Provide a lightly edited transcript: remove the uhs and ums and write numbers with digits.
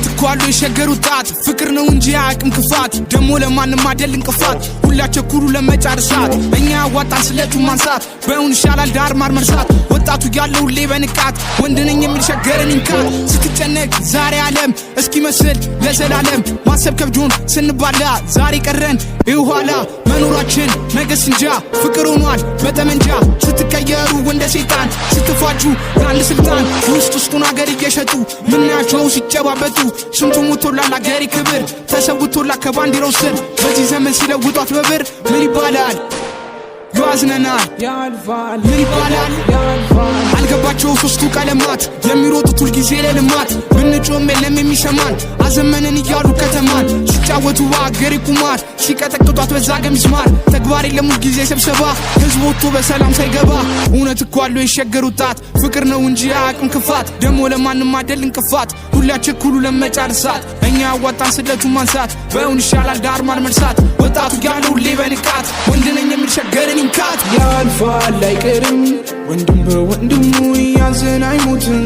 እውነት እኮ አለው የሸገር ወጣት ፍቅር ነው እንጂ አያውቅም ክፋት ደሞ ለማንም አይደል እንቅፋት ሁላቸው ኩሉ ለመጫርሳት እኛ ያዋጣን ስለቱ ማንሳት በእውን ይሻላል ዳር ማር መርሳት ወጣቱ ያለው ሁሌ በንቃት ወንድነኝ የሚል ሸገርን እንካት ስትጨነቅ ዛሬ ዓለም እስኪመስል ለዘላለም ማሰብ ከብዶን ስንባላ ዛሬ ቀረን ይኋላ መኖራችን ነገስ እንጃ ፍቅር ሆኗል በተመንጃ ስትቀየሩ እንደ ሰይጣን ስትፋጁ ለአንድ ስልጣን ውስጡን አገር እየሸጡ ምናቸው ሲጨባበጡ ስንቱ ሞቶላል አገሬ ክብር ተሰውቶላ ከባንዲራው ስር በዚህ ዘመን ሲለውጧት በብር ምን ይባላል ያዝነናል ያልፋል ምን ይባላል ያልፋል አልገባቸው ሶስቱ ቀለማት የሚሮጡት ሁሉ ጊዜ ለልማት ብንጮም የለም የሚሰማን አዘመነን እያሉ ከተማን ሲጫወቱ አገሬ ቁማር ሲቀጠቅጧት በዛ ገምስማር ተግባር የለም ሁሉ ጊዜ ስብሰባ ህዝብ ወጥቶ በሰላም ሳይገባ እውነት እኮ አለው የሸገር ወጣት ፍቅር ነው እንጂ አያውቅም ክፋት ደሞ ለማንም አይደል እንቅፋት ሁላችን ኩሉ ለመጫርሳት እኛ ያዋጣን ስለቱ ማንሳት በእውን ይሻላል ዳር ማር መርሳት ወጣቱ ያለው ሁሌ በንቃት ወንድነኝ የሚል ሸገርን እንካት ያልፋል አይቀርም ወንድም በወንድሙ ያዘን አይሞትም